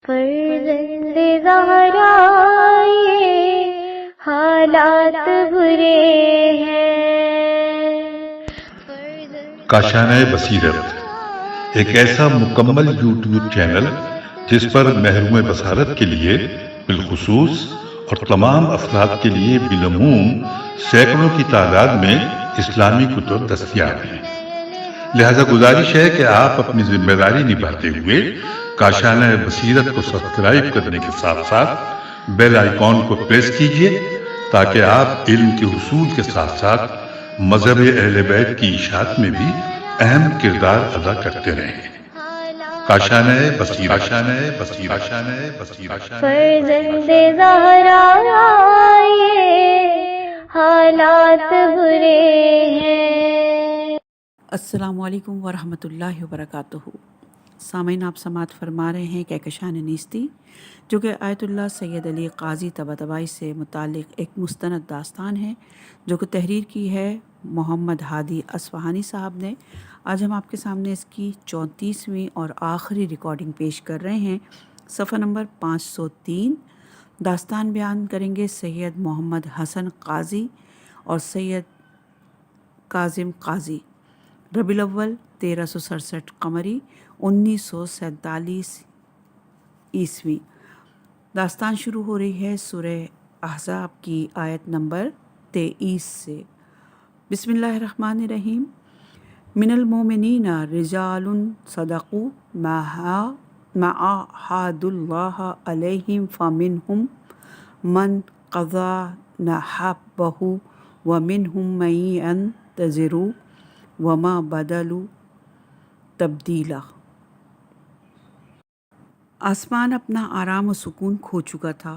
فرزند زہرا یہ حالات برے ہیں۔ کاشانۂ بصیرت ایک ایسا مکمل یوٹیوب چینل جس پر محروم بصارت کے لیے بالخصوص اور تمام افراد کے لیے بالعموم سینکڑوں کی تعداد میں اسلامی کتب دستیاب ہیں۔ لہذا گزارش ہے کہ آپ اپنی ذمہ داری نبھاتے ہوئے کاشانۂ بصیرت کو سبسکرائب کرنے کے ساتھ ساتھ بیل آئیکن کو پریس کیجیے تاکہ آپ علم کے حصول کے ساتھ ساتھ مذہب اہل بیت کی اشاعت میں بھی اہم کردار ادا کرتے رہیں۔ کاشانۂ بصیرت، کاشانۂ بصیرت، کاشانۂ بصیرت۔ فرزند زہرا یہ حالات برے ہیں۔ السلام علیکم ورحمۃ اللہ وبرکاتہ۔ سامعین، آپ سماعت فرما رہے ہیں کہکشان نیستی، جو کہ آیت اللہ سید علی قاضی طباطبائی سے متعلق ایک مستند داستان ہے، جو کہ تحریر کی ہے محمد ہادی اصفہانی صاحب نے۔ آج ہم آپ کے سامنے اس کی 34ویں اور آخری ریکارڈنگ پیش کر رہے ہیں۔ صفحہ نمبر 503۔ داستان بیان کریں گے سید محمد حسن قاضی اور سید کاظم قاضی۔ ربیع الاول 1367 قمری 1947 عیسوی۔ داستان شروع ہو رہی ہے سورہ احزاب کی آیت نمبر 23 سے۔ بسم اللہ الرحمن الرحیم۔ من المؤمنین رجال صدقوا ما عاهدوا الله علیہم فمنہم من قضى نحبه ومنہم من ينتظر وما بدلوا تبدیلا۔ آسمان اپنا آرام و سکون کھو چکا تھا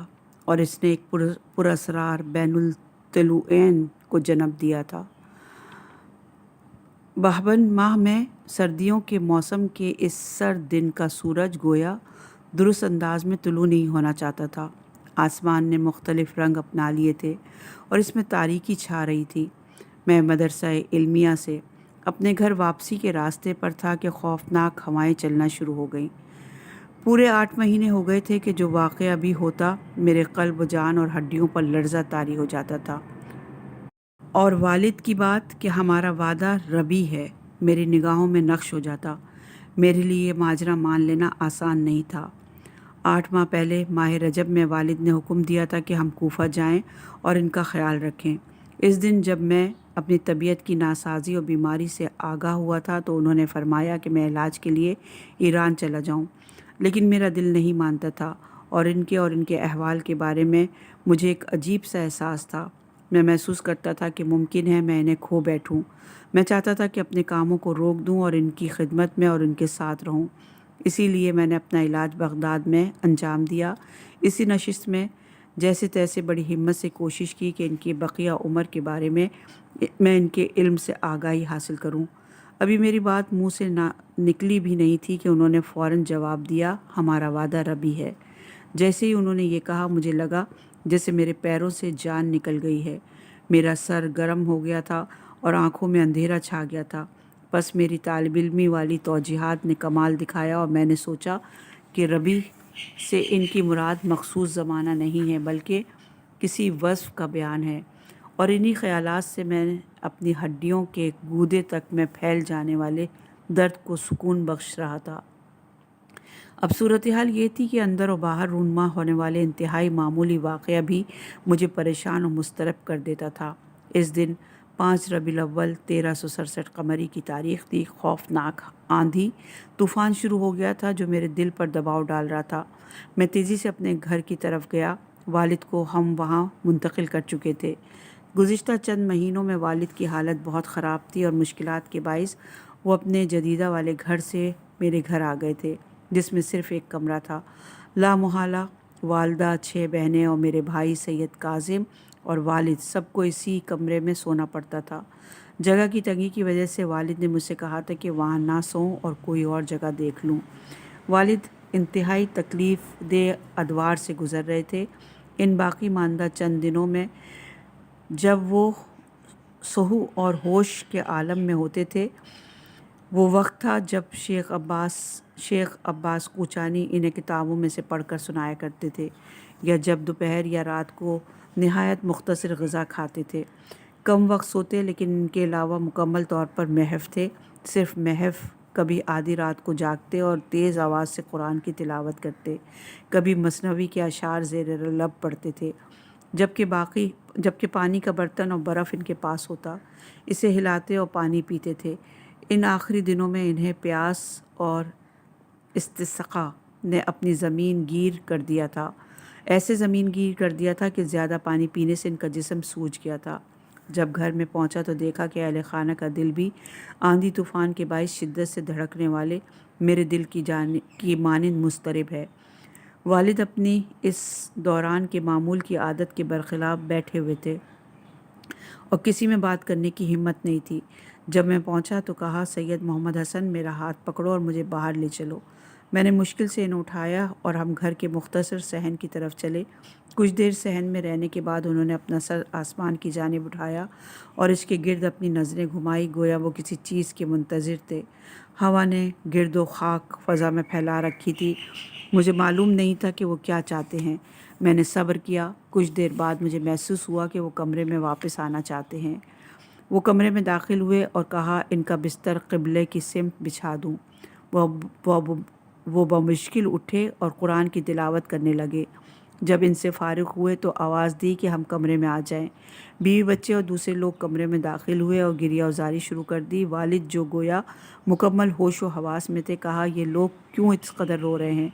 اور اس نے ایک پراسرار بین الطلوعین کو جنم دیا تھا۔ بہمن ماہ میں سردیوں کے موسم کے اس سرد دن کا سورج گویا درست انداز میں طلوع نہیں ہونا چاہتا تھا۔ آسمان نے مختلف رنگ اپنا لیے تھے اور اس میں تاریکی چھا رہی تھی۔ میں مدرسہ علمیہ سے اپنے گھر واپسی کے راستے پر تھا کہ خوفناک ہوائیں چلنا شروع ہو گئیں۔ پورے 8 مہینے ہو گئے تھے کہ جو واقعہ بھی ہوتا میرے قلب و جان اور ہڈیوں پر لرزہ طاری ہو جاتا تھا۔ اور والد کی بات کہ ہمارا وعدہ ربی ہے میری نگاہوں میں نقش ہو جاتا۔ میرے لیے یہ ماجرا مان لینا آسان نہیں تھا۔ 8 ماہ پہلے ماہ رجب میں والد نے حکم دیا تھا کہ ہم کوفہ جائیں اور ان کا خیال رکھیں۔ اس دن جب میں اپنی طبیعت کی ناسازی اور بیماری سے آگاہ ہوا تھا تو انہوں نے فرمایا کہ میں علاج کے لیے ایران چلا جاؤں، لیکن میرا دل نہیں مانتا تھا اور ان کے احوال کے بارے میں مجھے ایک عجیب سا احساس تھا۔ میں محسوس کرتا تھا کہ ممکن ہے میں انہیں کھو بیٹھوں۔ میں چاہتا تھا کہ اپنے کاموں کو روک دوں اور ان کی خدمت میں اور ان کے ساتھ رہوں۔ اسی لیے میں نے اپنا علاج بغداد میں انجام دیا۔ اسی نشست میں جیسے تیسے بڑی ہمت سے کوشش کی کہ ان کی بقیہ عمر کے بارے میں ان کے علم سے آگاہی حاصل کروں۔ ابھی میری بات منہ سے نکلی بھی نہیں تھی کہ انہوں نے فوراً جواب دیا، ہمارا وعدہ ربی ہے۔ جیسے ہی انہوں نے یہ کہا مجھے لگا جیسے میرے پیروں سے جان نکل گئی ہے۔ میرا سر گرم ہو گیا تھا اور آنکھوں میں اندھیرا چھا گیا تھا۔ بس میری طالب علمی والی توجیحات نے کمال دکھایا اور میں نے سوچا کہ ربی سے ان کی مراد مخصوص زمانہ نہیں ہے بلکہ کسی وصف کا بیان ہے، اور انہی خیالات سے میں اپنی ہڈیوں کے گودے تک میں پھیل جانے والے درد کو سکون بخش رہا تھا۔ اب صورتحال یہ تھی کہ اندر و باہر رونما ہونے والے انتہائی معمولی واقعہ بھی مجھے پریشان و مضطرب کر دیتا تھا۔ اس دن 5 ربیع الاول 1367 قمری کی تاریخ تھی۔ خوفناک آندھی طوفان شروع ہو گیا تھا جو میرے دل پر دباؤ ڈال رہا تھا۔ میں تیزی سے اپنے گھر کی طرف گیا۔ والد کو ہم وہاں منتقل کر چکے تھے۔ گزشتہ چند مہینوں میں والد کی حالت بہت خراب تھی اور مشکلات کے باعث وہ اپنے جدیدہ والے گھر سے میرے گھر آ گئے تھے، جس میں صرف ایک کمرہ تھا۔ لامحالہ والدہ، 6 بہنیں اور میرے بھائی سید کاظم اور والد سب کو اسی کمرے میں سونا پڑتا تھا۔ جگہ کی تنگی کی وجہ سے والد نے مجھ سے کہا تھا کہ وہاں نہ سوؤں اور کوئی اور جگہ دیکھ لوں۔ والد انتہائی تکلیف دہ ادوار سے گزر رہے تھے۔ ان باقی ماندہ چند دنوں میں جب وہ صحو اور ہوش کے عالم میں ہوتے تھے وہ وقت تھا جب شیخ عباس کوچانی انہیں کتابوں میں سے پڑھ کر سنایا کرتے تھے، یا جب دوپہر یا رات کو نہایت مختصر غذا کھاتے تھے۔ کم وقت سوتے، لیکن ان کے علاوہ مکمل طور پر محو تھے۔ صرف محو، کبھی آدھی رات کو جاگتے اور تیز آواز سے قرآن کی تلاوت کرتے، کبھی مثنوی کے اشعار زیر لب پڑھتے تھے، جبکہ پانی کا برتن اور برف ان کے پاس ہوتا، اسے ہلاتے اور پانی پیتے تھے۔ ان آخری دنوں میں انہیں پیاس اور استسقاء نے اپنی زمین گیر کر دیا تھا، ایسے زمین گیر کر دیا تھا کہ زیادہ پانی پینے سے ان کا جسم سوج گیا تھا۔ جب گھر میں پہنچا تو دیکھا کہ اہل خانہ کا دل بھی آندھی طوفان کے باعث شدت سے دھڑکنے والے میرے دل کی مانند مضطرب ہے۔ والد اپنی اس دوران کے معمول کی عادت کے برخلاف بیٹھے ہوئے تھے اور کسی میں بات کرنے کی ہمت نہیں تھی۔ جب میں پہنچا تو کہا، سید محمد حسن، میرا ہاتھ پکڑو اور مجھے باہر لے چلو۔ میں نے مشکل سے انہیں اٹھایا اور ہم گھر کے مختصر صحن کی طرف چلے۔ کچھ دیر صحن میں رہنے کے بعد انہوں نے اپنا سر آسمان کی جانب اٹھایا اور اس کے گرد اپنی نظریں گھمائی، گویا وہ کسی چیز کے منتظر تھے۔ ہوا نے گرد و خاک فضا میں پھیلا رکھی تھی۔ مجھے معلوم نہیں تھا کہ وہ کیا چاہتے ہیں۔ میں نے صبر کیا۔ کچھ دیر بعد مجھے محسوس ہوا کہ وہ کمرے میں واپس آنا چاہتے ہیں۔ وہ کمرے میں داخل ہوئے اور کہا، ان کا بستر قبلے کی سمت بچھا دوں۔ وہ بمشکل اٹھے اور قرآن کی تلاوت کرنے لگے۔ جب ان سے فارغ ہوئے تو آواز دی کہ ہم کمرے میں آ جائیں۔ بیوی بچے اور دوسرے لوگ کمرے میں داخل ہوئے اور گریہ وزاری شروع کر دی۔ والد، جو گویا مکمل ہوش و حواس میں تھے، کہا، یہ لوگ کیوں اس قدر رو رہے ہیں؟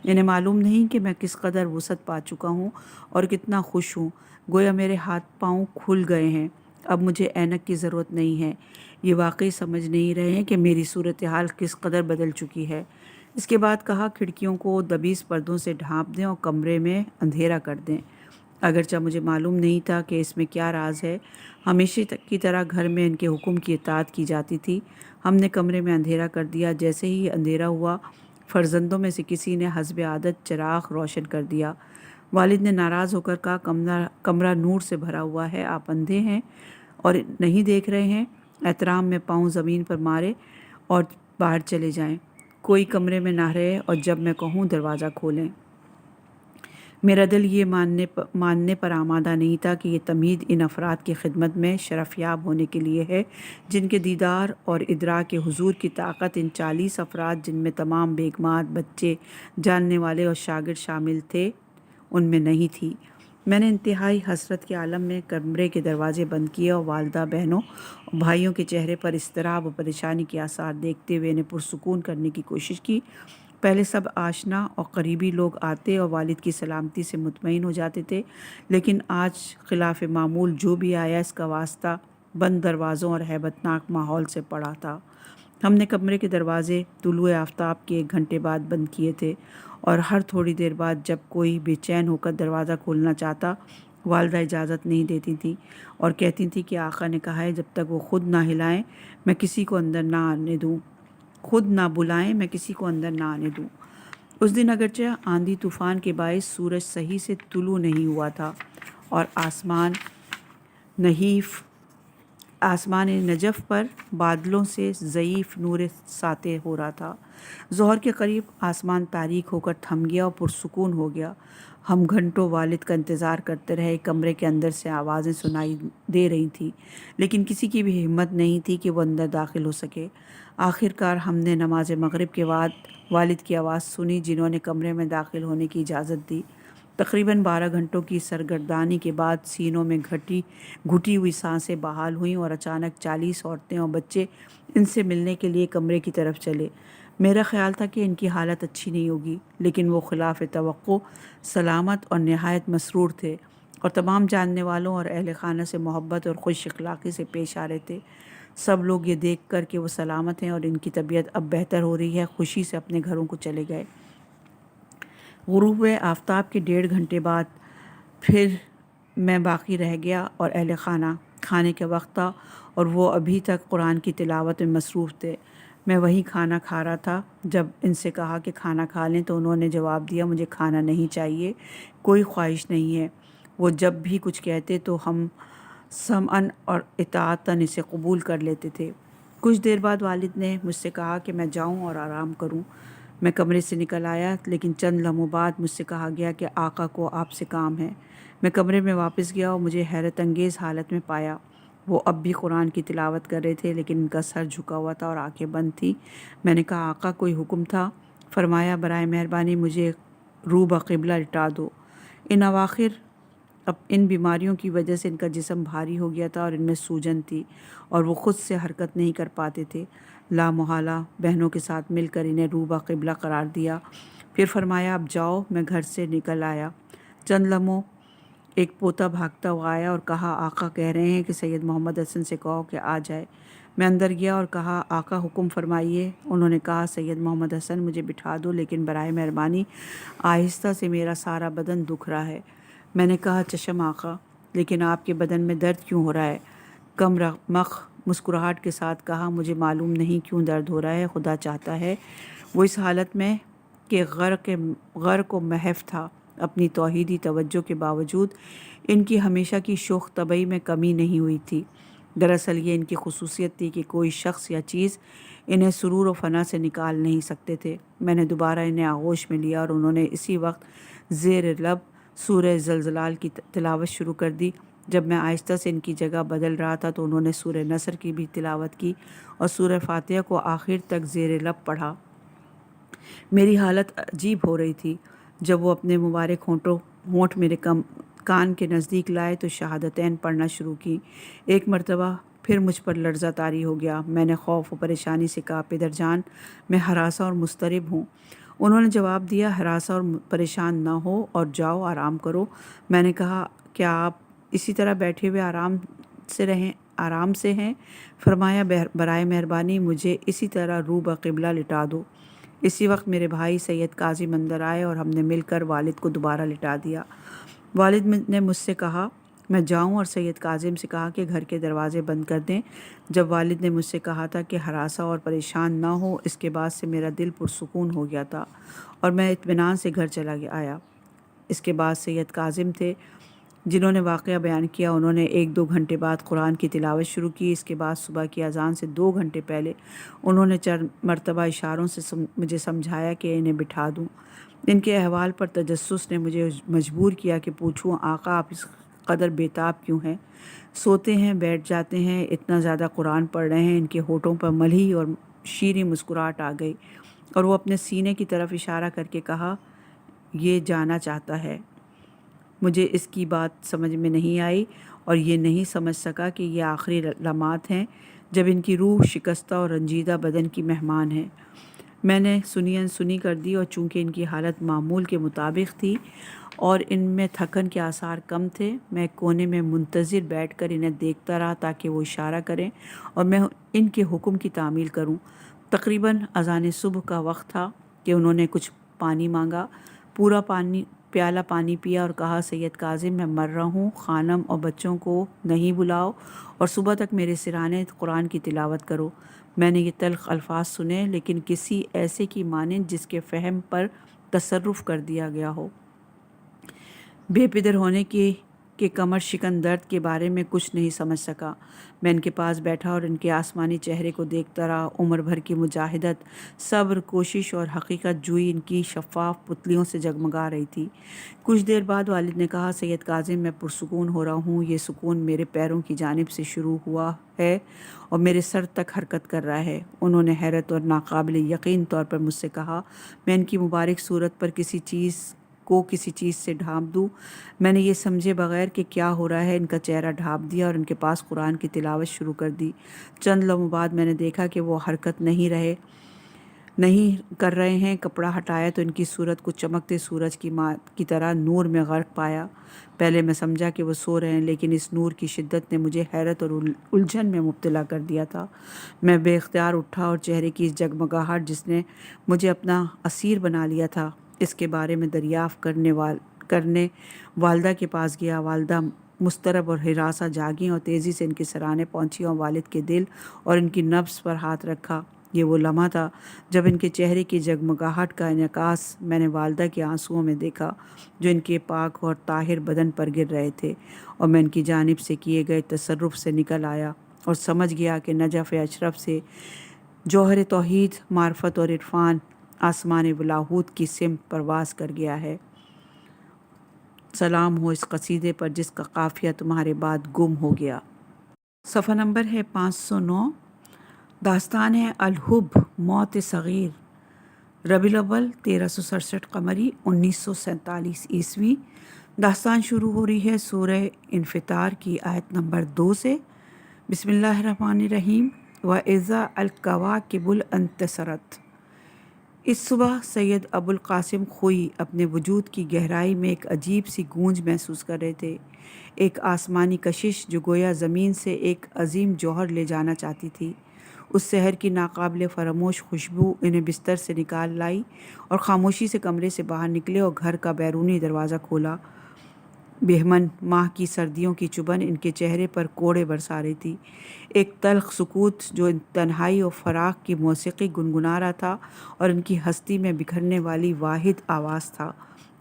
انہیں معلوم نہیں کہ میں کس قدر وسعت پا چکا ہوں اور کتنا خوش ہوں۔ گویا میرے ہاتھ پاؤں کھل گئے ہیں۔ اب مجھے اینک کی ضرورت نہیں ہے۔ یہ واقعی سمجھ نہیں رہے ہیں کہ میری صورتحال کس قدر بدل چکی ہے۔ اس کے بعد کہا، کھڑکیوں کو دبیس پردوں سے ڈھانپ دیں اور کمرے میں اندھیرا کر دیں۔ اگرچہ مجھے معلوم نہیں تھا کہ اس میں کیا راز ہے، ہمیشہ کی طرح گھر میں ان کے حکم کی اطاعت کی جاتی تھی۔ ہم نے کمرے میں اندھیرا کر دیا۔ جیسے ہی اندھیرا ہوا، فرزندوں میں سے کسی نے حسب عادت چراغ روشن کر دیا۔ والد نے ناراض ہو کر کہا، کمرہ نور سے بھرا ہوا ہے، آپ اندھے ہیں اور نہیں دیکھ رہے ہیں؟ احترام میں پاؤں زمین پر مارے اور باہر چلے جائیں۔ کوئی کمرے میں نہ رہے اور جب میں کہوں دروازہ کھولیں۔ میرا دل یہ ماننے پر آمادہ نہیں تھا کہ یہ تمہید ان افراد کی خدمت میں شرفیاب ہونے کے لیے ہے جن کے دیدار اور ادراک حضور کی طاقت ان 40 افراد، جن میں تمام بیگمات، بچے، جاننے والے اور شاگرد شامل تھے، ان میں نہیں تھی۔ میں نے انتہائی حسرت کے عالم میں کمرے کے دروازے بند کیے اور والدہ، بہنوں اور بھائیوں کے چہرے پر اضطراب اور پریشانی کے آثار دیکھتے ہوئے انہیں پرسکون کرنے کی کوشش کی۔ پہلے سب آشنا اور قریبی لوگ آتے اور والد کی سلامتی سے مطمئن ہو جاتے تھے، لیکن آج خلاف معمول جو بھی آیا، اس کا واسطہ بند دروازوں اور ہیبتناک ماحول سے پڑا تھا۔ ہم نے کمرے کے دروازے طلوع آفتاب کے 1 گھنٹے بعد بند کیے تھے اور ہر تھوڑی دیر بعد جب کوئی بے چین ہو کر دروازہ کھولنا چاہتا، والدہ اجازت نہیں دیتی تھیں اور کہتی تھیں کہ آقا نے کہا ہے، جب تک وہ خود نہ ہلائیں میں کسی کو اندر نہ آنے دوں، خود نہ بلائیں میں کسی کو اندر نہ آنے دوں۔ اس دن اگرچہ آندھی طوفان کے باعث سورج صحیح سے طلوع نہیں ہوا تھا اور آسمان نجف پر بادلوں سے ضعیف نور ساطع ہو رہا تھا۔ ظہر کے قریب آسمان تاریک ہو کر تھم گیا اور پرسکون ہو گیا۔ ہم گھنٹوں والد کا انتظار کرتے رہے۔ کمرے کے اندر سے آوازیں سنائی دے رہی تھیں، لیکن کسی کی بھی ہمت نہیں تھی کہ وہ اندر داخل ہو سکے۔ آخر کار ہم نے نماز مغرب کے بعد والد کی آواز سنی، جنہوں نے کمرے میں داخل ہونے کی اجازت دی۔ تقریباً 12 گھنٹوں کی سرگردانی کے بعد سینوں میں گھٹی ہوئی سانسیں بحال ہوئیں اور اچانک 40 عورتیں اور بچے ان سے ملنے کے لیے کمرے کی طرف چلے۔ میرا خیال تھا کہ ان کی حالت اچھی نہیں ہوگی، لیکن وہ خلاف توقع سلامت اور نہایت مسرور تھے اور تمام جاننے والوں اور اہل خانہ سے محبت اور خوش اخلاقی سے پیش آ رہے تھے۔ سب لوگ یہ دیکھ کر کہ وہ سلامت ہیں اور ان کی طبیعت اب بہتر ہو رہی ہے، خوشی سے اپنے گھروں کو چلے گئے۔ غروب آفتاب کے 1.5 گھنٹے بعد پھر میں باقی رہ گیا اور اہل خانہ، کھانے کا وقت تھا اور وہ ابھی تک قرآن کی تلاوت میں مصروف تھے۔ میں وہیں کھانا کھا رہا تھا۔ جب ان سے کہا کہ کھانا کھا لیں تو انہوں نے جواب دیا، مجھے کھانا نہیں چاہیے، کوئی خواہش نہیں ہے۔ وہ جب بھی کچھ کہتے تو ہم سمعاً اور اطاعتاً اسے قبول کر لیتے تھے۔ کچھ دیر بعد والد نے مجھ سے کہا کہ میں جاؤں اور آرام کروں۔ میں کمرے سے نکل آیا، لیکن چند لمحوں بعد مجھ سے کہا گیا کہ آقا کو آپ سے کام ہے۔ میں کمرے میں واپس گیا اور مجھے حیرت انگیز حالت میں پایا۔ وہ اب بھی قرآن کی تلاوت کر رہے تھے، لیکن ان کا سر جھکا ہوا تھا اور آنکھیں بند تھیں۔ میں نے کہا آقا کوئی حکم تھا؟ فرمایا برائے مہربانی مجھے رو بقبلہ لٹا دو۔ ان اواخر ان بیماریوں کی وجہ سے ان کا جسم بھاری ہو گیا تھا اور ان میں سوجن تھی اور وہ خود سے حرکت نہیں کر پاتے تھے۔ لا محالہ بہنوں کے ساتھ مل کر انہیں رو بقبلہ قرار دیا۔ پھر فرمایا اب جاؤ۔ میں گھر سے نکل آیا۔ چند لمحوں ایک پوتا بھاگتا ہوا آیا اور کہا آقا کہہ رہے ہیں کہ سید محمد حسن سے کہو کہ آ جائے۔ میں اندر گیا اور کہا آقا حکم فرمائیے۔ انہوں نے کہا سید محمد حسن مجھے بٹھا دو، لیکن برائے مہربانی آہستہ سے، میرا سارا بدن دکھ رہا ہے۔ میں نے کہا چشم آقا، لیکن آپ کے بدن میں درد کیوں ہو رہا ہے؟ کم رمق مسکراہٹ کے ساتھ کہا مجھے معلوم نہیں کیوں درد ہو رہا ہے، خدا چاہتا ہے۔ وہ اس حالت میں کہ غرق و محو تھا۔ اپنی توحیدی توجہ کے باوجود ان کی ہمیشہ کی شوخ طبعی میں کمی نہیں ہوئی تھی۔ دراصل یہ ان کی خصوصیت تھی کہ کوئی شخص یا چیز انہیں سرور و فنا سے نکال نہیں سکتے تھے۔ میں نے دوبارہ انہیں آغوش میں لیا اور انہوں نے اسی وقت زیر لب سورہ زلزلال کی تلاوت شروع کر دی۔ جب میں آہستہ سے ان کی جگہ بدل رہا تھا تو انہوں نے سورہ نصر کی بھی تلاوت کی اور سورہ فاتحہ کو آخر تک زیر لب پڑھا۔ میری حالت عجیب ہو رہی تھی۔ جب وہ اپنے مبارک ہونٹ میرے کان کے نزدیک لائے تو شہادتین پڑھنا شروع کی۔ ایک مرتبہ پھر مجھ پر لرزہ طاری ہو گیا۔ میں نے خوف و پریشانی سے کہا پدر جان میں ہراساں اور مضطرب ہوں۔ انہوں نے جواب دیا ہراساں اور پریشان نہ ہو اور جاؤ آرام کرو۔ میں نے کہا کیا آپ اسی طرح بیٹھے ہوئے آرام سے ہیں؟ فرمایا برائے مہربانی مجھے اسی طرح رو بقبلہ لٹا دو۔ اسی وقت میرے بھائی سید کاظم اندر آئے اور ہم نے مل کر والد کو دوبارہ لٹا دیا۔ والد نے مجھ سے کہا میں جاؤں اور سید کاظم سے کہا کہ گھر کے دروازے بند کر دیں۔ جب والد نے مجھ سے کہا تھا کہ ہراساں اور پریشان نہ ہو، اس کے بعد سے میرا دل پرسکون ہو گیا تھا اور میں اطمینان سے گھر چلا آیا۔ اس کے بعد سید کاظم تھے جنہوں نے واقعہ بیان کیا۔ انہوں نے 1-2 گھنٹے بعد قرآن کی تلاوت شروع کی۔ اس کے بعد صبح کی اذان سے 2 گھنٹے پہلے انہوں نے 4 مرتبہ اشاروں سے مجھے سمجھایا کہ انہیں بٹھا دوں۔ ان کے احوال پر تجسس نے مجھے مجبور کیا کہ پوچھوں آقا آپ اس قدر بیتاب کیوں ہیں؟ سوتے ہیں، بیٹھ جاتے ہیں، اتنا زیادہ قرآن پڑھ رہے ہیں۔ ان کے ہونٹوں پر ملھی اور شیریں مسکراہٹ آ گئی اور وہ اپنے سینے کی طرف اشارہ کر کے کہا یہ جانا چاہتا ہے۔ مجھے اس کی بات سمجھ میں نہیں آئی اور یہ نہیں سمجھ سکا کہ یہ آخری لمحات ہیں جب ان کی روح شکستہ اور رنجیدہ بدن کی مہمان ہے۔ میں نے سنی انسنی کر دی اور چونکہ ان کی حالت معمول کے مطابق تھی اور ان میں تھکن کے آثار کم تھے، میں ایک کونے میں منتظر بیٹھ کر انہیں دیکھتا رہا تاکہ وہ اشارہ کریں اور میں ان کے حکم کی تعمیل کروں۔ تقریباً اذان صبح کا وقت تھا کہ انہوں نے کچھ پانی مانگا۔ پورا پیالہ پانی پیا اور کہا سید کاظم میں مر رہا ہوں، خانم اور بچوں کو نہیں بلاؤ اور صبح تک میرے سرانے قرآن کی تلاوت کرو۔ میں نے یہ تلخ الفاظ سنے لیکن کسی ایسے کی مانند جس کے فہم پر تصرف کر دیا گیا ہو۔ بے پدر ہونے کے کمر شکن درد کے بارے میں کچھ نہیں سمجھ سکا۔ میں ان کے پاس بیٹھا اور ان کے آسمانی چہرے کو دیکھتا رہا۔ عمر بھر کی مجاہدت، صبر، کوشش اور حقیقت جوئی ان کی شفاف پتلیوں سے جگمگا رہی تھی۔ کچھ دیر بعد والد نے کہا سید کاظم میں پرسکون ہو رہا ہوں۔ یہ سکون میرے پیروں کی جانب سے شروع ہوا ہے اور میرے سر تک حرکت کر رہا ہے۔ انہوں نے حیرت اور ناقابل یقین طور پر مجھ سے کہا میں ان کی مبارک صورت پر کسی چیز سے ڈھانپ دوں؟ میں نے یہ سمجھے بغیر کہ کیا ہو رہا ہے ان کا چہرہ ڈھانپ دیا اور ان کے پاس قرآن کی تلاوت شروع کر دی۔ چند لمحوں بعد میں نے دیکھا کہ وہ حرکت نہیں کر رہے ہیں۔ کپڑا ہٹایا تو ان کی صورت کو چمکتے سورج کی طرح نور میں غرق پایا۔ پہلے میں سمجھا کہ وہ سو رہے ہیں، لیکن اس نور کی شدت نے مجھے حیرت اور الجھن میں مبتلا کر دیا تھا۔ میں بے اختیار اٹھا اور چہرے کی اس جگمگاہٹ جس نے مجھے اپنا اسیر بنا لیا تھا اس کے بارے میں دریافت کرنے والدہ کے پاس گیا۔ والدہ مضطرب اور ہراساں جاگیں اور تیزی سے ان کے سرانے پہنچی اور والد کے دل اور ان کی نبض پر ہاتھ رکھا۔ یہ وہ لمحہ تھا جب ان کے چہرے کی جگمگاہٹ کا انعکاس میں نے والدہ کے آنسوؤں میں دیکھا جو ان کے پاک اور طاہر بدن پر گر رہے تھے، اور میں ان کی جانب سے کیے گئے تصرف سے نکل آیا اور سمجھ گیا کہ نجف اشرف سے جوہر توحید، معرفت اور عرفان آسمان ولاہوت کی سمت پرواز کر گیا ہے۔ سلام ہو اس قصیدے پر جس کا قافیہ تمہارے بعد گم ہو گیا۔ صفحہ نمبر ہے 509۔ داستان ہے الحب موت صغیر، ربیع الاول 1367 قمری 1947 عیسوی۔ داستان شروع ہو رہی ہے سورہ انفطار کی آیت نمبر 2 سے۔ بسم اللہ الرحمن الرحیم۔ وَإِذَا الْكَوَاكِبُ انتثرت۔ اس صبح سید ابو القاسم خوئی اپنے وجود کی گہرائی میں ایک عجیب سی گونج محسوس کر رہے تھے، ایک آسمانی کشش جو گویا زمین سے ایک عظیم جوہر لے جانا چاہتی تھی۔ اس سحر کی ناقابل فراموش خوشبو انہیں بستر سے نکال لائی اور خاموشی سے کمرے سے باہر نکلے اور گھر کا بیرونی دروازہ کھولا۔ بہمن ماہ کی سردیوں کی چبھن ان کے چہرے پر کوڑے برسا رہی تھی۔ ایک تلخ سکوت جو تنہائی اور فراق کی موسیقی گنگنا رہا تھا اور ان کی ہستی میں بکھرنے والی واحد آواز تھا۔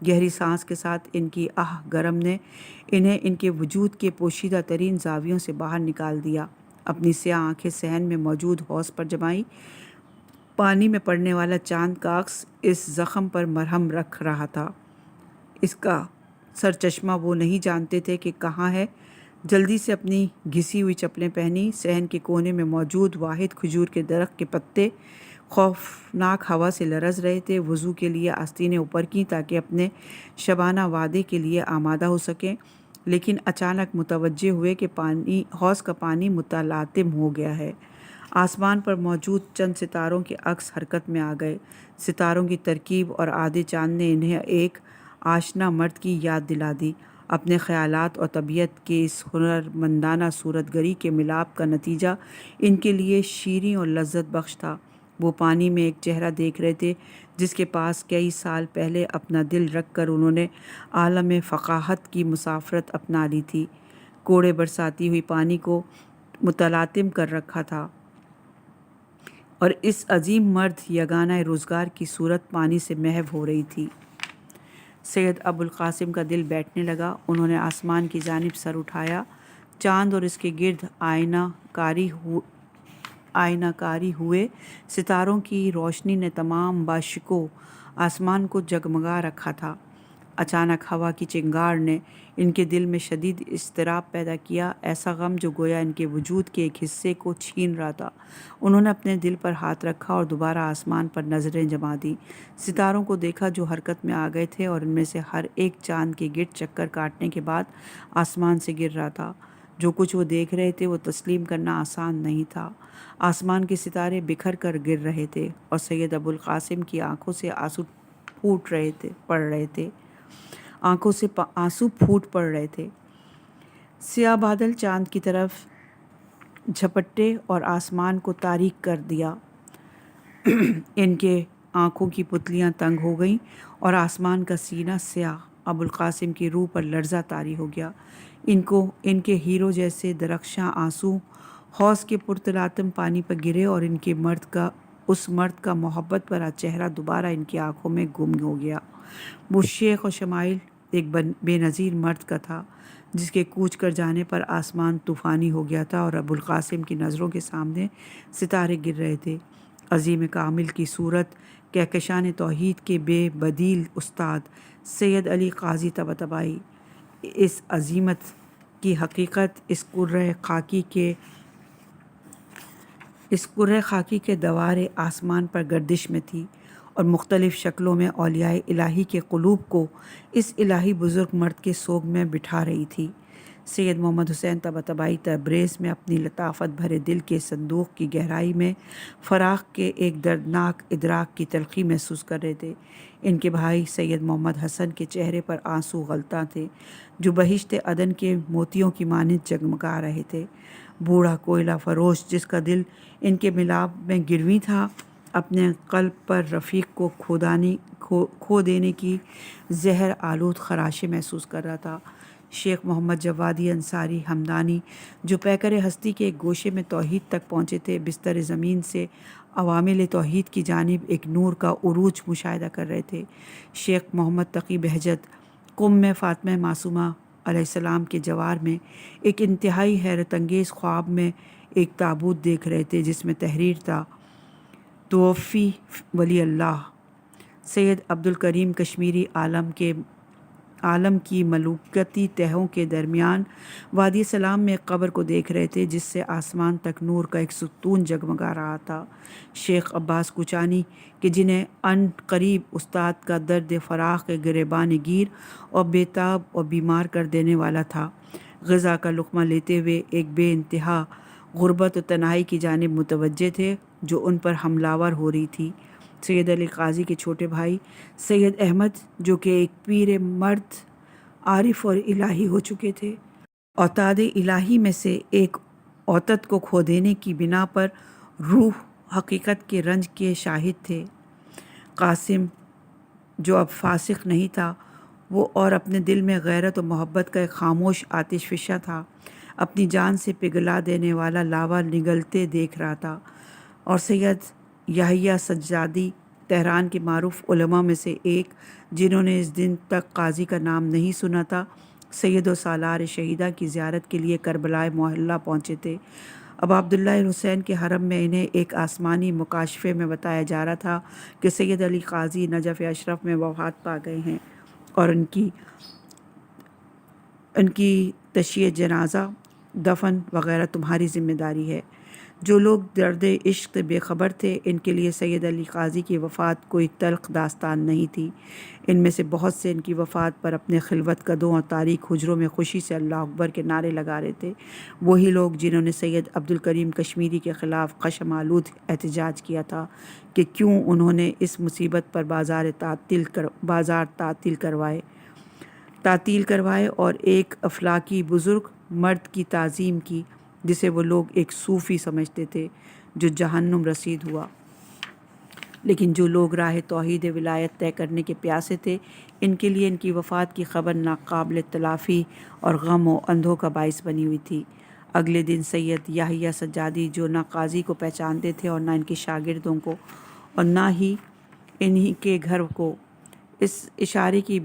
گہری سانس کے ساتھ ان کی آہ گرم نے انہیں ان کے وجود کے پوشیدہ ترین زاویوں سے باہر نکال دیا۔ اپنی سیاہ آنکھیں صحن میں موجود حوض پر جمائیں۔ پانی میں پڑنے والا چاند کا عکس اس زخم پر مرہم رکھ رہا تھا۔ اس کا سرچشمہ وہ نہیں جانتے تھے کہ کہاں ہے۔ جلدی سے اپنی گھسی ہوئی چپلیں پہنی۔ صحن کے کونے میں موجود واحد کھجور کے درخت کے پتے خوفناک ہوا سے لرز رہے تھے۔ وضو کے لیے آستینیں اوپر کیں تاکہ اپنے شبانہ وعدے کے لیے آمادہ ہو سکیں، لیکن اچانک متوجہ ہوئے کہ حوض کا پانی متلاطم ہو گیا ہے۔ آسمان پر موجود چند ستاروں کے عکس حرکت میں آ گئے۔ ستاروں کی ترکیب اور آدھے چاند نے انہیں ایک آشنا مرد کی یاد دلا دی۔ اپنے خیالات اور طبیعت کے اس ہنرمندانہ صورت گری کے ملاپ کا نتیجہ ان کے لیے شیریں اور لذت بخش تھا۔ وہ پانی میں ایک چہرہ دیکھ رہے تھے جس کے پاس کئی سال پہلے اپنا دل رکھ کر انہوں نے عالم فقاہت کی مسافرت اپنا لی تھی۔ کوڑے برساتی ہوئی پانی کو متلاطم کر رکھا تھا اور اس عظیم مرد یگانہ روزگار کی صورت پانی سے محو ہو رہی تھی۔ سید ابو القاسم کا دل بیٹھنے لگا۔ انہوں نے آسمان کی جانب سر اٹھایا۔ چاند اور اس کے گرد آئینہ کاری ہوئے ستاروں کی روشنی نے تمام باشکو آسمان کو جگمگا رکھا تھا۔ اچانک ہوا کی چنگاڑ نے ان کے دل میں شدید اضطراب پیدا کیا، ایسا غم جو گویا ان کے وجود کے ایک حصے کو چھین رہا تھا۔ انہوں نے اپنے دل پر ہاتھ رکھا اور دوبارہ آسمان پر نظریں جما دیں۔ ستاروں کو دیکھا جو حرکت میں آ گئے تھے اور ان میں سے ہر ایک چاند کے گرد چکر کاٹنے کے بعد آسمان سے گر رہا تھا۔ جو کچھ وہ دیکھ رہے تھے وہ تسلیم کرنا آسان نہیں تھا۔ آسمان کے ستارے بکھر کر گر رہے تھے اور سید ابو القاسم کی آنکھوں سے آنسو پھوٹ پڑ رہے تھے۔ سیاہ بادل چاند کی طرف جھپٹے اور آسمان کو تاریک کر دیا۔ ان کے آنکھوں کی پتلیاں تنگ ہو گئیں اور آسمان کا سینہ سیاہ۔ ابو القاسم کی روح پر لرزہ طاری ہو گیا۔ ان کے ہیرو جیسے درخشاں آنسو حوض کے پرتلاطم پانی پر گرے اور اس مرد کا محبت بھرا چہرہ دوبارہ ان کی آنکھوں میں گم ہو گیا۔ وہ شیخ و شمائل ایک بے نظیر مرد کا تھا جس کے کوچ کر جانے پر آسمان طوفانی ہو گیا تھا اور ابو القاسم کی نظروں کے سامنے ستارے گر رہے تھے۔ عظیم کامل کی صورت، کہکشان توحید کے بے بدیل استاد سید علی قاضی طباطبائی، اس عظمت کی حقیقت اس کرۂ خاکی کے دوار آسمان پر گردش میں تھی اور مختلف شکلوں میں اولیاء الہی کے قلوب کو اس الہی بزرگ مرد کے سوگ میں بٹھا رہی تھی۔ سید محمد حسین طباطبائی تبریز میں اپنی لطافت بھرے دل کے صندوق کی گہرائی میں فراق کے ایک دردناک ادراک کی تلخی محسوس کر رہے تھے۔ ان کے بھائی سید محمد حسن کے چہرے پر آنسو غلطاں تھے جو بہشت عدن کے موتیوں کی مانند جگمگا رہے تھے۔ بوڑھا کوئلہ فروش جس کا دل ان کے ملاب میں گرویں تھا، اپنے قلب پر رفیق کو کھو دینے کی زہر آلود خراشیں محسوس کر رہا تھا۔ شیخ محمد جوادی انصاری ہمدانی جو پیکر ہستی کے ایک گوشے میں توحید تک پہنچے تھے، بستر زمین سے عوامل توحید کی جانب ایک نور کا عروج مشاہدہ کر رہے تھے۔ شیخ محمد تقی بہجت قم میں فاطمہ معصومہ علیہ السلام کے جوار میں ایک انتہائی حیرت انگیز خواب میں ایک تابوت دیکھ رہے تھے جس میں تحریر تھا توفی ولی اللہ۔ سید عبدالکریم کشمیری عالم کی ملوکتی تہوں کے درمیان وادی سلام میں ایک قبر کو دیکھ رہے تھے جس سے آسمان تک نور کا ایک ستون جگمگا رہا تھا۔ شیخ عباس کوچانی کہ جنہیں ان قریب استاد کا درد فراق کے گریبان گیر اور بےتاب اور بیمار کر دینے والا تھا، غذا کا لقمہ لیتے ہوئے ایک بے انتہا غربت و تنہائی کی جانب متوجہ تھے جو ان پر حملہ ہو رہی تھی۔ سید علی قاضی کے چھوٹے بھائی سید احمد جو کہ ایک پیر مرد عارف اور الہی ہو چکے تھے، اوتاد الہی میں سے ایک اوتد کو کھو دینے کی بنا پر روح حقیقت کے رنج کے شاہد تھے۔ قاسم جو اب فاسق نہیں تھا وہ اور اپنے دل میں غیرت و محبت کا ایک خاموش آتش فشاں تھا، اپنی جان سے پگھلا دینے والا لاوا نگلتے دیکھ رہا تھا۔ اور سید یحییٰ سجادی تہران کے معروف علماء میں سے ایک جنہوں نے اس دن تک قاضی کا نام نہیں سنا تھا، سید و سالار شہیدہ کی زیارت کے لیے کربلائے محلہ پہنچے تھے۔ اب عبداللہ الحسین کے حرم میں انہیں ایک آسمانی مکاشفے میں بتایا جا رہا تھا کہ سید علی قاضی نجف اشرف میں وفات پا گئے ہیں اور ان کی تشییع جنازہ، دفن وغیرہ تمہاری ذمہ داری ہے۔ جو لوگ درد عشق سے بے خبر تھے ان کے لیے سید علی قاضی کی وفات کوئی تلخ داستان نہیں تھی۔ ان میں سے بہت سے ان کی وفات پر اپنے خلوت قدوں اور تاریک حجروں میں خوشی سے اللہ اکبر کے نعرے لگا رہے تھے، وہی لوگ جنہوں نے سید عبدالکریم کشمیری کے خلاف خشم آلود احتجاج کیا تھا کہ کیوں انہوں نے اس مصیبت پر بازار تعطیل کروائے اور ایک افلاکی بزرگ مرد کی تعظیم کی جسے وہ لوگ ایک صوفی سمجھتے تھے جو جہنم رسید ہوا۔ لیکن جو لوگ راہ توحید ولایت طے کرنے کے پیاسے تھے ان کے لیے ان کی وفات کی خبر ناقابل تلافی اور غم و اندھوں کا باعث بنی ہوئی تھی۔ اگلے دن سید یحییٰ سجادی جو نہ قاضی کو پہچانتے تھے اور نہ ان کے شاگردوں کو اور نہ ہی انہی کے گھر کو، اس اشارے کی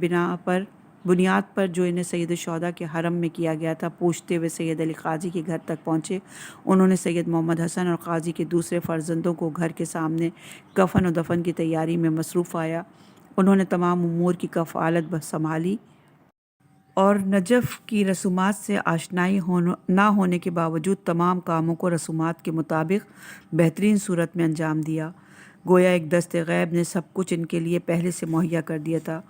بنیاد پر جو انہیں سید الشہداء کے حرم میں کیا گیا تھا پوچھتے ہوئے سید علی قاضی کے گھر تک پہنچے۔ انہوں نے سید محمد حسن اور قاضی کے دوسرے فرزندوں کو گھر کے سامنے کفن و دفن کی تیاری میں مصروف آیا۔ انہوں نے تمام امور کی کفالت سنبھالی اور نجف کی رسومات سے آشنائی نہ ہونے کے باوجود تمام کاموں کو رسومات کے مطابق بہترین صورت میں انجام دیا، گویا ایک دست غیب نے سب کچھ ان کے لیے پہلے سے مہیا کر دیا تھا۔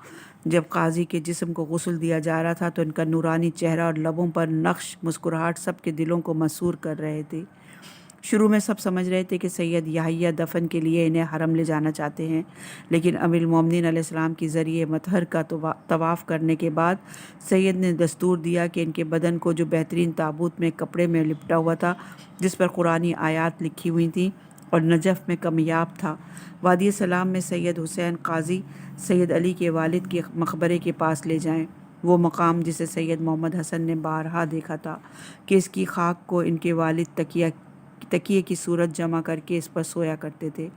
جب قاضی کے جسم کو غسل دیا جا رہا تھا تو ان کا نورانی چہرہ اور لبوں پر نقش مسکراہٹ سب کے دلوں کو مسحور کر رہے تھے۔ شروع میں سب سمجھ رہے تھے کہ سید یحییٰ دفن کے لیے انہیں حرم لے جانا چاہتے ہیں، لیکن امیر المومنین علیہ السلام کی ذریعے مطہر کا طواف کرنے کے بعد سید نے دستور دیا کہ ان کے بدن کو جو بہترین تابوت میں کپڑے میں لپٹا ہوا تھا جس پر قرآنی آیات لکھی ہوئی تھیں اور نجف میں کمیاب تھا، وادی سلام میں سید حسین قاضی سید علی کے والد کے مقبرے کے پاس لے جائیں، وہ مقام جسے سید محمد حسن نے بارہا دیکھا تھا کہ اس کی خاک کو ان کے والد تکیے کی صورت جمع کر کے اس پر سویا کرتے تھے۔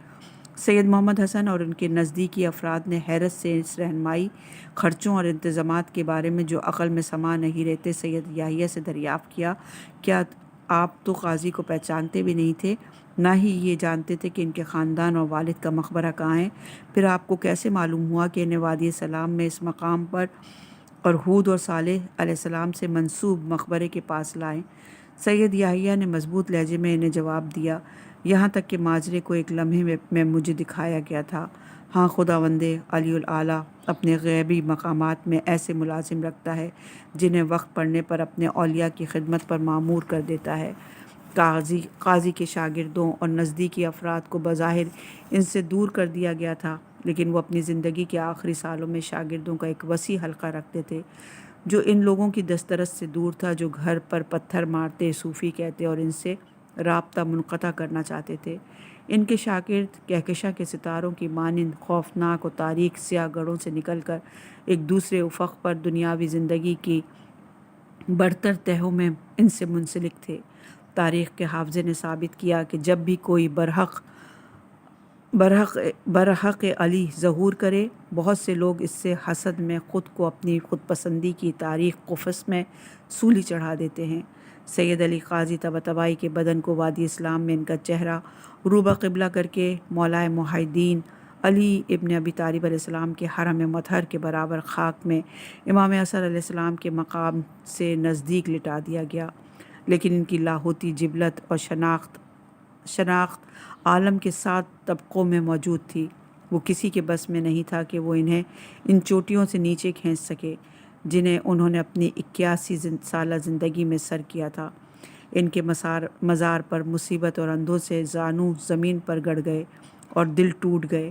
سید محمد حسن اور ان کے نزدیکی افراد نے حیرت سے اس رہنمائی، خرچوں اور انتظامات کے بارے میں جو عقل میں سما نہیں رہتے سید یحییٰ سے دریافت کیا، کیا آپ تو قاضی کو پہچانتے بھی نہیں تھے، نہ ہی یہ جانتے تھے کہ ان کے خاندان اور والد کا مقبرہ کہاں ہے، پھر آپ کو کیسے معلوم ہوا کہ انہیں وادی سلام میں اس مقام پر اور ہود اور صالح علیہ السلام سے منسوب مقبرے کے پاس لائیں؟ سید یحییٰ نے مضبوط لہجے میں انہیں جواب دیا، یہاں تک کہ ماجرے کو ایک لمحے میں مجھے دکھایا گیا تھا۔ ہاں، خداوند علی الاعلیٰ اپنے غیبی مقامات میں ایسے ملازم رکھتا ہے جنہیں وقت پڑنے پر اپنے اولیاء کی خدمت پر مامور کر دیتا ہے۔ قاضی کے شاگردوں اور نزدیکی افراد کو بظاہر ان سے دور کر دیا گیا تھا، لیکن وہ اپنی زندگی کے آخری سالوں میں شاگردوں کا ایک وسیع حلقہ رکھتے تھے جو ان لوگوں کی دسترس سے دور تھا جو گھر پر پتھر مارتے صوفی کہتے اور ان سے رابطہ منقطع کرنا چاہتے تھے۔ ان کے شاگرد کہکشاں کے ستاروں کی مانند خوفناک و تاریک سیاہ گڑھوں سے نکل کر ایک دوسرے افق پر دنیاوی زندگی کی برتر تہوں میں ان سے منسلک تھے۔ تاریخ کے حافظے نے ثابت کیا کہ جب بھی کوئی برحق علی ظہور کرے، بہت سے لوگ اس سے حسد میں خود کو اپنی خود پسندی کی تاریخ قفس میں سولی چڑھا دیتے ہیں۔ سید علی قاضی طباطبائی کے بدن کو وادی اسلام میں ان کا چہرہ روبہ قبلہ کر کے مولائے محدثین علی ابن ابی طالب علیہ السلام کے حرم مطہر کے برابر خاک میں امام اصغر علیہ السلام کے مقام سے نزدیک لٹا دیا گیا، لیکن ان کی لاہوتی جبلت اور شناخت عالم کے 7 طبقوں میں موجود تھی۔ وہ کسی کے بس میں نہیں تھا کہ وہ انہیں ان چوٹیوں سے نیچے کھینچ سکے جنہیں انہوں نے اپنی 81 سالہ زندگی میں سر کیا تھا۔ ان کے مزار پر مصیبت اور اندھوں سے زانو زمین پر گڑ گئے اور دل ٹوٹ گئے۔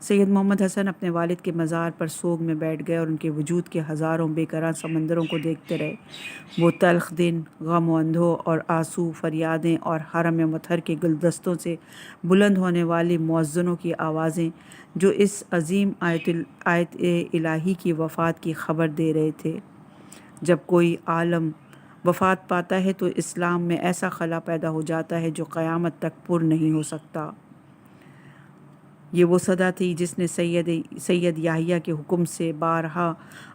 سید محمد حسن اپنے والد کے مزار پر سوگ میں بیٹھ گئے اور ان کے وجود کے ہزاروں بے قرار سمندروں کو دیکھتے رہے۔ وہ تلخ دن، غم و اندھوں اور آنسو، فریادیں اور حرم مطہر کے گلدستوں سے بلند ہونے والی مؤذنوں کی آوازیں جو اس عظیم آیت الہی کی وفات کی خبر دے رہے تھے۔ جب کوئی عالم وفات پاتا ہے تو اسلام میں ایسا خلا پیدا ہو جاتا ہے جو قیامت تک پر نہیں ہو سکتا۔ یہ وہ صدا تھی جس نے سید یحییٰ کے حکم سے بارہا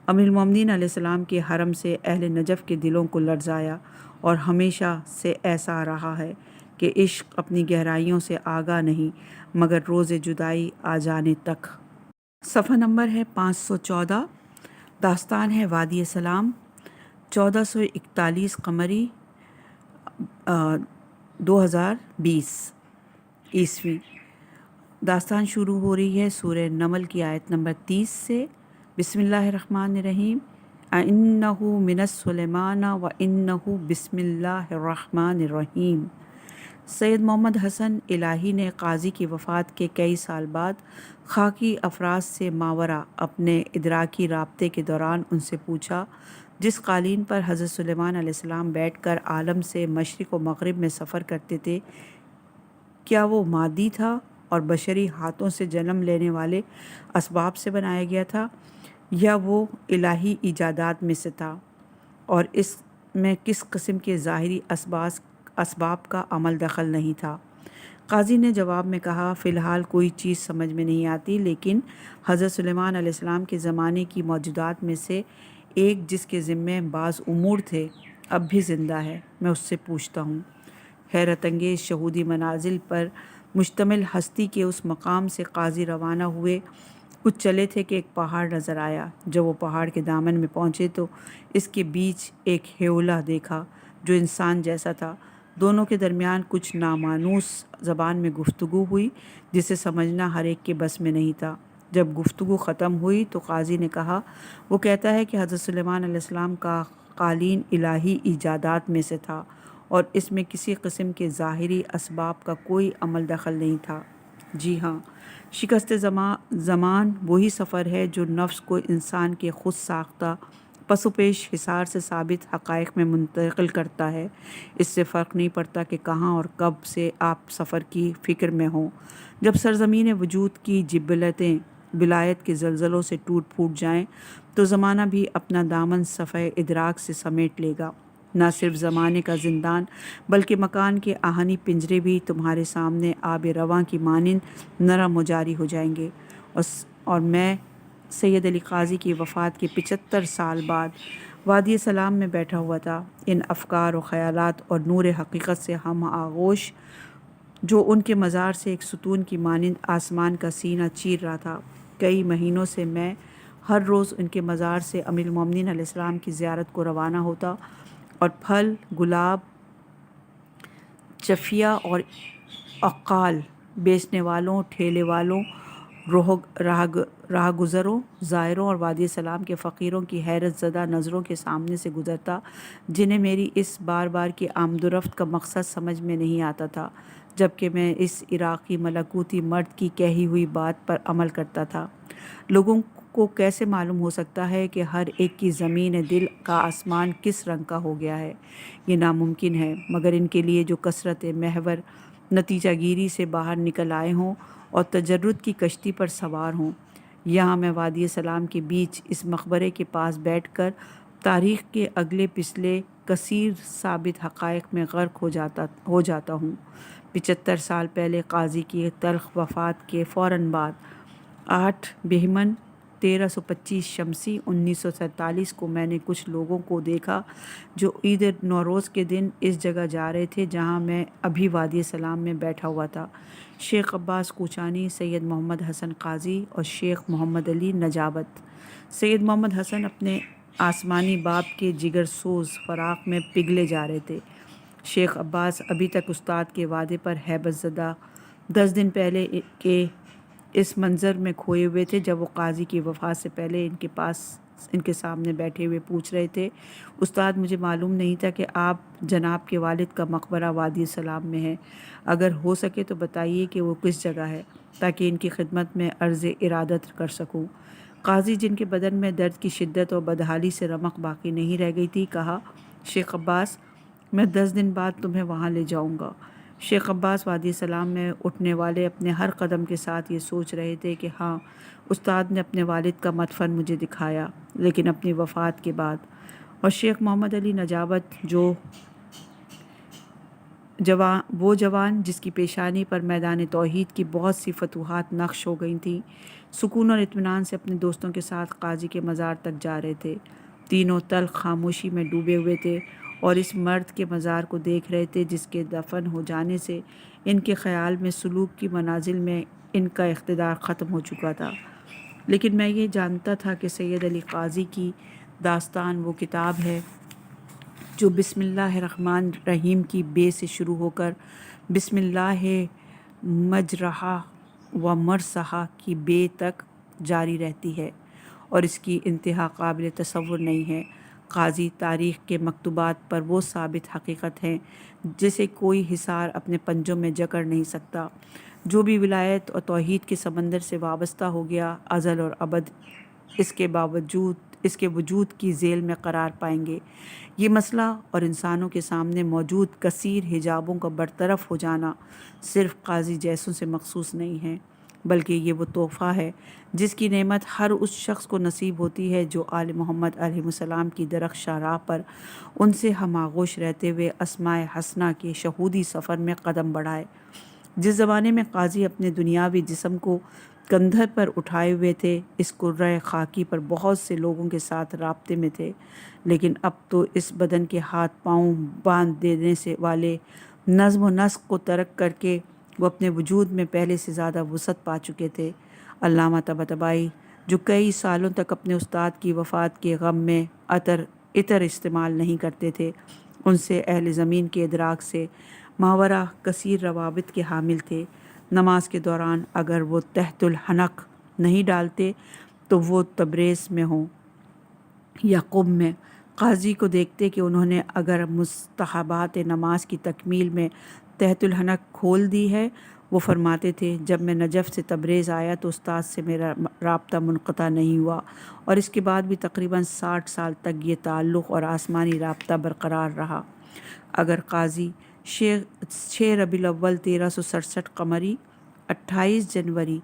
امیر المومنین علیہ السلام کے حرم سے اہل نجف کے دلوں کو لرزایا، اور ہمیشہ سے ایسا رہا ہے کہ عشق اپنی گہرائیوں سے آگاہ نہیں مگر روز جدائی آ جانے تک۔ صفحہ نمبر ہے 514۔ داستان ہے وادی سلام، 1441 قمری 2020 عیسوی۔ داستان شروع ہو رہی ہے سورہ نمل کی آیت نمبر 30 سے۔ بسم اللہ الرحمن الرحیم۔ اِنَّهُ مِنَ سُلَیمَانَ وَإِنَّهُ بسم اللہ الرحمن الرحیم۔ سید محمد حسن الہی نے قاضی کی وفات کے کئی سال بعد خاکی افراز سے ماورا اپنے ادراکی رابطے کے دوران ان سے پوچھا، جس قالین پر حضرت سلیمان علیہ السلام بیٹھ کر عالم سے مشرق و مغرب میں سفر کرتے تھے، کیا وہ مادی تھا اور بشری ہاتھوں سے جنم لینے والے اسباب سے بنایا گیا تھا، یا وہ الہی ایجادات میں سے تھا، اور اس میں کس قسم کے ظاہری اسباب کا عمل دخل نہیں تھا؟ قاضی نے جواب میں کہا، فی الحال کوئی چیز سمجھ میں نہیں آتی، لیکن حضرت سلیمان علیہ السلام کے زمانے کی موجودات میں سے ایک جس کے ذمے بعض امور تھے اب بھی زندہ ہے، میں اس سے پوچھتا ہوں۔ حیرت انگیز شہودی منازل پر مشتمل ہستی کے اس مقام سے قاضی روانہ ہوئے۔ کچھ چلے تھے کہ ایک پہاڑ نظر آیا۔ جب وہ پہاڑ کے دامن میں پہنچے تو اس کے بیچ ایک ہیولہ دیکھا جو انسان جیسا تھا۔ دونوں کے درمیان کچھ نامانوس زبان میں گفتگو ہوئی جسے سمجھنا ہر ایک کے بس میں نہیں تھا۔ جب گفتگو ختم ہوئی تو قاضی نے کہا، وہ کہتا ہے کہ حضرت سلیمان علیہ السلام کا قالین الہی ایجادات میں سے تھا اور اس میں کسی قسم کے ظاہری اسباب کا کوئی عمل دخل نہیں تھا۔ جی ہاں، شکست زمان وہی سفر ہے جو نفس کو انسان کے خود ساختہ پس و پیش حصار سے ثابت حقائق میں منتقل کرتا ہے۔ اس سے فرق نہیں پڑتا کہ کہاں اور کب سے آپ سفر کی فکر میں ہوں۔ جب سرزمین وجود کی جبلتیں ولایت کے زلزلوں سے ٹوٹ پھوٹ جائیں تو زمانہ بھی اپنا دامن صفحہ ادراک سے سمیٹ لے گا۔ نہ صرف زمانے کا زندان بلکہ مکان کے آہنی پنجرے بھی تمہارے سامنے آب رواں کی مانند نرم و جاری ہو جائیں گے۔ اور میں سید علی قاضی کی وفات کے 75 سال بعد وادی سلام میں بیٹھا ہوا تھا، ان افکار و خیالات اور نور حقیقت سے ہم آغوش جو ان کے مزار سے ایک ستون کی مانند آسمان کا سینہ چیر رہا تھا۔ کئی مہینوں سے میں ہر روز ان کے مزار سے امیر المومنین علیہ السلام کی زیارت کو روانہ ہوتا اور پھل، گلاب، چفیہ اور عقال بیچنے والوں، ٹھیلے والوں، راہ گزروں، زائروں اور وادی سلام کے فقیروں کی حیرت زدہ نظروں کے سامنے سے گزرتا، جنہیں میری اس بار بار کی آمد و رفت کا مقصد سمجھ میں نہیں آتا تھا، جبکہ میں اس عراقی ملکوتی مرد کی کہی ہوئی بات پر عمل کرتا تھا۔ لوگوں کو کیسے معلوم ہو سکتا ہے کہ ہر ایک کی زمین دل کا آسمان کس رنگ کا ہو گیا ہے؟ یہ ناممکن ہے، مگر ان کے لیے جو کثرت محور نتیجہ گیری سے باہر نکل آئے ہوں اور تجرد کی کشتی پر سوار ہوں۔ یہاں میں وادی سلام کے بیچ اس مقبرے کے پاس بیٹھ کر تاریخ کے اگلے پچھلے کثیر ثابت حقائق میں غرق ہو جاتا ہوں۔ 75 سال پہلے قاضی کی تلخ وفات کے فوراً بعد 8 بہمن 1325 شمسی 1947 کو میں نے کچھ لوگوں کو دیکھا جو عید نوروز کے دن اس جگہ جا رہے تھے جہاں میں ابھی وادی سلام میں بیٹھا ہوا تھا۔ شیخ عباس کوچانی، سید محمد حسن قاضی اور شیخ محمد علی نجابت۔ سید محمد حسن اپنے آسمانی باپ کے جگر سوز فراق میں پگھلے جا رہے تھے۔ شیخ عباس ابھی تک استاد کے وعدے پر ہیبت زدہ 10 دن پہلے کے اس منظر میں کھوئے ہوئے تھے جب وہ قاضی کی وفات سے پہلے ان کے سامنے بیٹھے ہوئے پوچھ رہے تھے، استاد مجھے معلوم نہیں تھا کہ آپ جناب کے والد کا مقبرہ وادی سلام میں ہے، اگر ہو سکے تو بتائیے کہ وہ کس جگہ ہے تاکہ ان کی خدمت میں عرض ارادت کر سکوں۔ قاضی، جن کے بدن میں درد کی شدت اور بدحالی سے رمق باقی نہیں رہ گئی تھی، کہا، شیخ عباس میں 10 دن بعد تمہیں وہاں لے جاؤں گا۔ شیخ عباس وادی سلام میں اٹھنے والے اپنے ہر قدم کے ساتھ یہ سوچ رہے تھے کہ ہاں، استاد نے اپنے والد کا مدفن مجھے دکھایا، لیکن اپنی وفات کے بعد۔ اور شیخ محمد علی نجابت وہ جوان جس کی پیشانی پر میدان توحید کی بہت سی فتوحات نقش ہو گئی تھیں، سکون اور اطمینان سے اپنے دوستوں کے ساتھ قاضی کے مزار تک جا رہے تھے۔ تینوں تلخ خاموشی میں ڈوبے ہوئے تھے اور اس مرد کے مزار کو دیکھ رہے تھے جس کے دفن ہو جانے سے ان کے خیال میں سلوک کی منازل میں ان کا اقتدار ختم ہو چکا تھا۔ لیکن میں یہ جانتا تھا کہ سید علی قاضی کی داستان وہ کتاب ہے جو بسم اللہ الرحمن الرحیم کی بے سے شروع ہو کر بسم اللہ مجرحہ و مرسحہ کی بے تک جاری رہتی ہے اور اس کی انتہا قابل تصور نہیں ہے۔ قاضی تاریخ کے مکتوبات پر وہ ثابت حقیقت ہیں جسے کوئی حصار اپنے پنجوں میں جکڑ نہیں سکتا۔ جو بھی ولایت اور توحید کے سمندر سے وابستہ ہو گیا، ازل اور ابد اس کے وجود کی ذیل میں قرار پائیں گے۔ یہ مسئلہ اور انسانوں کے سامنے موجود کثیر حجابوں کا برطرف ہو جانا صرف قاضی جیسوں سے مخصوص نہیں ہے، بلکہ یہ وہ تحفہ ہے جس کی نعمت ہر اس شخص کو نصیب ہوتی ہے جو آل محمد علیہ السلام کی درخشاں راہ پر ان سے ہم آغوش رہتے ہوئے اسماء حسنہ کے شہودی سفر میں قدم بڑھائے۔ جس زمانے میں قاضی اپنے دنیاوی جسم کو کندھر پر اٹھائے ہوئے تھے، اس کرۂ خاکی پر بہت سے لوگوں کے ساتھ رابطے میں تھے، لیکن اب تو اس بدن کے ہاتھ پاؤں باندھ دینے سے والے نظم و نسق کو ترک کر کے وہ اپنے وجود میں پہلے سے زیادہ وسعت پا چکے تھے۔ علامہ طباطبائی، جو کئی سالوں تک اپنے استاد کی وفات کے غم میں عطر استعمال نہیں کرتے تھے، ان سے اہل زمین کے ادراک سے ماورا کثیر روابط کے حامل تھے۔ نماز کے دوران اگر وہ تحت الحنک نہیں ڈالتے تو وہ تبریز میں ہوں یا قم میں، قاضی کو دیکھتے کہ انہوں نے اگر مستحبات نماز کی تکمیل میں تحت الحنک کھول دی ہے، وہ فرماتے تھے، جب میں نجف سے تبریز آیا تو استاد سے میرا رابطہ منقطع نہیں ہوا اور اس کے بعد بھی تقریباً 60 سال تک یہ تعلق اور آسمانی رابطہ برقرار رہا۔ اگر قاضی 6 ربیع الاول 1367 قمری 28 جنوری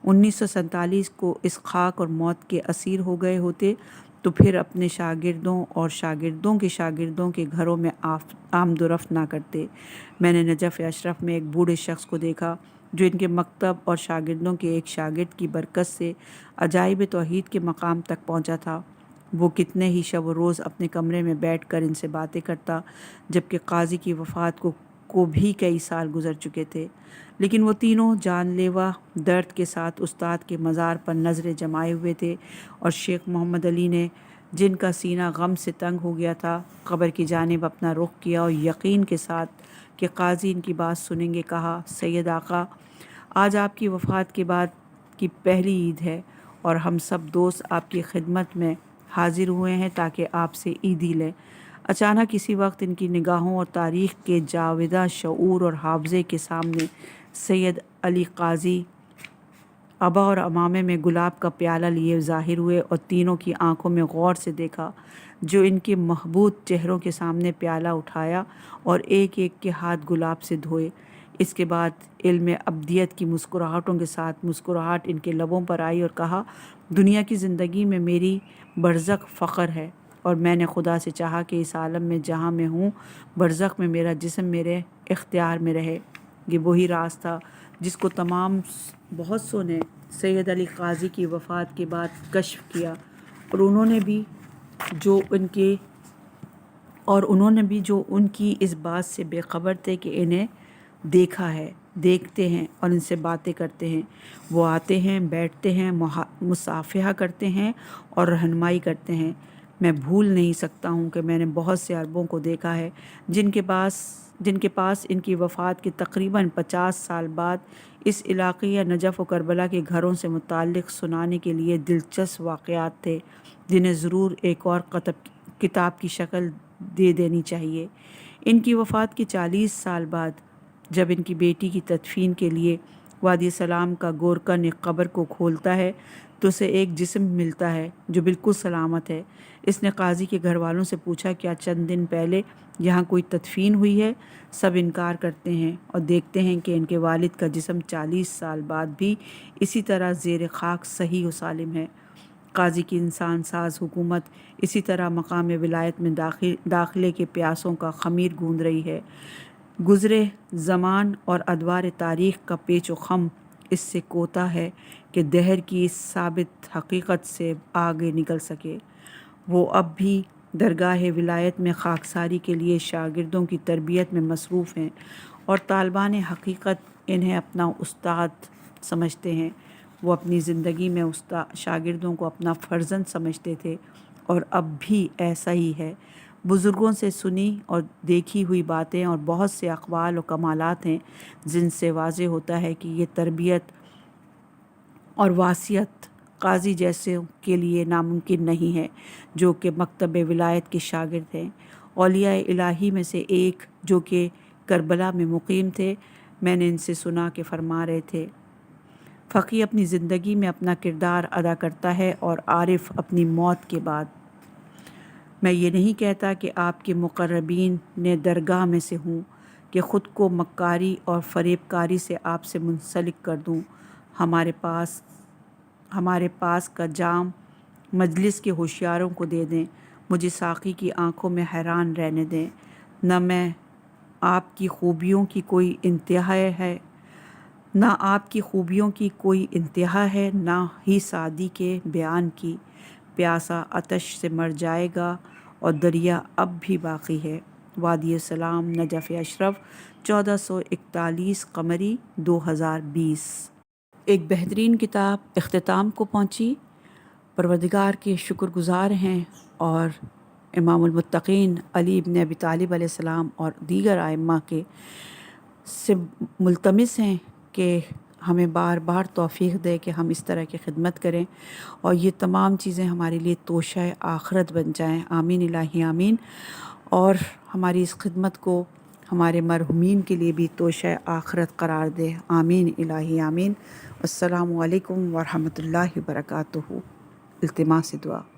1947 کو اس خاک اور موت کے اسیر ہو گئے ہوتے تو پھر اپنے شاگردوں اور شاگردوں کے گھروں میں آمد و رفت نہ کرتے۔ میں نے نجف اشرف میں ایک بوڑھے شخص کو دیکھا جو ان کے مکتب اور شاگردوں کے ایک شاگرد کی برکت سے عجائب توحید کے مقام تک پہنچا تھا۔ وہ کتنے ہی شب و روز اپنے کمرے میں بیٹھ کر ان سے باتیں کرتا، جبکہ قاضی کی وفات کو بھی کئی سال گزر چکے تھے، لیکن وہ تینوں جان لیوا درد کے ساتھ استاد کے مزار پر نظریں جمائے ہوئے تھے، اور شیخ محمد علی نے، جن کا سینہ غم سے تنگ ہو گیا تھا، قبر کی جانب اپنا رخ کیا اور یقین کے ساتھ کہ قاضی ان کی بات سنیں گے کہا، سید آقا، آج آپ کی وفات کے بعد کی پہلی عید ہے اور ہم سب دوست آپ کی خدمت میں حاضر ہوئے ہیں تاکہ آپ سے عیدی لیں۔ اچانک کسی وقت ان کی نگاہوں اور تاریخ کے جاوداں شعور اور حافظے کے سامنے سید علی قاضی عبا اور عمامے میں گلاب کا پیالہ لیے ظاہر ہوئے اور تینوں کی آنکھوں میں غور سے دیکھا، جو ان کے محبوب چہروں کے سامنے پیالہ اٹھایا اور ایک ایک کے ہاتھ گلاب سے دھوئے۔ اس کے بعد علم ابدیت کی مسکراہٹوں کے ساتھ مسکراہٹ ان کے لبوں پر آئی اور کہا، دنیا کی زندگی میں میری برزخ فخر ہے اور میں نے خدا سے چاہا کہ اس عالم میں جہاں میں ہوں، برزخ میں میرا جسم میرے اختیار میں رہے۔ یہ وہی راز تھا جس کو تمام بہت سو نے سید علی قاضی کی وفات کے بعد کشف کیا اور انہوں نے بھی جو ان کی اس بات سے بے خبر تھے کہ انہیں دیکھتے ہیں اور ان سے باتیں کرتے ہیں۔ وہ آتے ہیں، بیٹھتے ہیں، مصافحہ کرتے ہیں اور رہنمائی کرتے ہیں۔ میں بھول نہیں سکتا ہوں کہ میں نے بہت سے عربوں کو دیکھا ہے جن کے پاس ان کی وفات کے تقریباً 50 سال بعد اس علاقے یا نجف و کربلا کے گھروں سے متعلق سنانے کے لیے دلچسپ واقعات تھے جنہیں ضرور ایک اور کتاب کی شکل دے دینی چاہیے۔ ان کی وفات کے 40 سال بعد جب ان کی بیٹی کی تدفین کے لیے وادی سلام کا گورکن ایک قبر کو کھولتا ہے تو اسے ایک جسم ملتا ہے جو بالکل سلامت ہے۔ اس نے قاضی کے گھر والوں سے پوچھا کیا چند دن پہلے یہاں کوئی تدفین ہوئی ہے؟ سب انکار کرتے ہیں اور دیکھتے ہیں کہ ان کے والد کا جسم 40 سال بعد بھی اسی طرح زیر خاک صحیح و سالم ہے۔ قاضی کی انسان ساز حکومت اسی طرح مقام ولایت میں داخلے کے پیاسوں کا خمیر گوندھ رہی ہے۔ گزرے زمان اور ادوار تاریخ کا پیچ و خم اس سے کوتا ہے کہ دہر کی اس ثابت حقیقت سے آگے نکل سکے۔ وہ اب بھی درگاہ ولایت میں خاکساری کے لیے شاگردوں کی تربیت میں مصروف ہیں اور طالبان حقیقت انہیں اپنا استاد سمجھتے ہیں۔ وہ اپنی زندگی میں شاگردوں کو اپنا فرزند سمجھتے تھے اور اب بھی ایسا ہی ہے۔ بزرگوں سے سنی اور دیکھی ہوئی باتیں اور بہت سے اقوال و کمالات ہیں جن سے واضح ہوتا ہے کہ یہ تربیت اور واسطیت قاضی جیسے کے لیے ناممکن نہیں ہے جو کہ مکتب ولایت کے شاگرد ہیں۔ اولیاء الہی میں سے ایک جو کہ کربلا میں مقیم تھے، میں نے ان سے سنا کہ فرما رہے تھے فقیہ اپنی زندگی میں اپنا کردار ادا کرتا ہے اور عارف اپنی موت کے بعد۔ میں یہ نہیں کہتا کہ آپ کے مقربین نے درگاہ میں سے ہوں کہ خود کو مکاری اور فریب کاری سے آپ سے منسلک کر دوں۔ ہمارے پاس کا جام مجلس کے ہوشیاروں کو دے دیں، مجھے ساقی کی آنکھوں میں حیران رہنے دیں۔ نہ آپ کی خوبیوں کی کوئی انتہا ہے، نہ ہی سعدی کے بیان کی۔ پیاسا آتش سے مر جائے گا اور دریا اب بھی باقی ہے۔ وادی سلام، نجف اشرف، 1441 قمری 2020۔ ایک بہترین کتاب اختتام کو پہنچی۔ پروردگار کے شکر گزار ہیں اور امام المتقین علی بن ابی طالب علیہ السلام اور دیگر ائمہ کے سے ملتمس ہیں کہ ہمیں بار بار توفیق دے کہ ہم اس طرح کی خدمت کریں اور یہ تمام چیزیں ہمارے لیے توشہ آخرت بن جائیں۔ آمین الہی آمین۔ اور ہماری اس خدمت کو ہمارے مرحومین کے لیے بھی توشہ آخرت قرار دے۔ آمین الہی آمین۔ السلام علیکم ورحمۃ اللہ وبرکاتہ۔ التماس دعا۔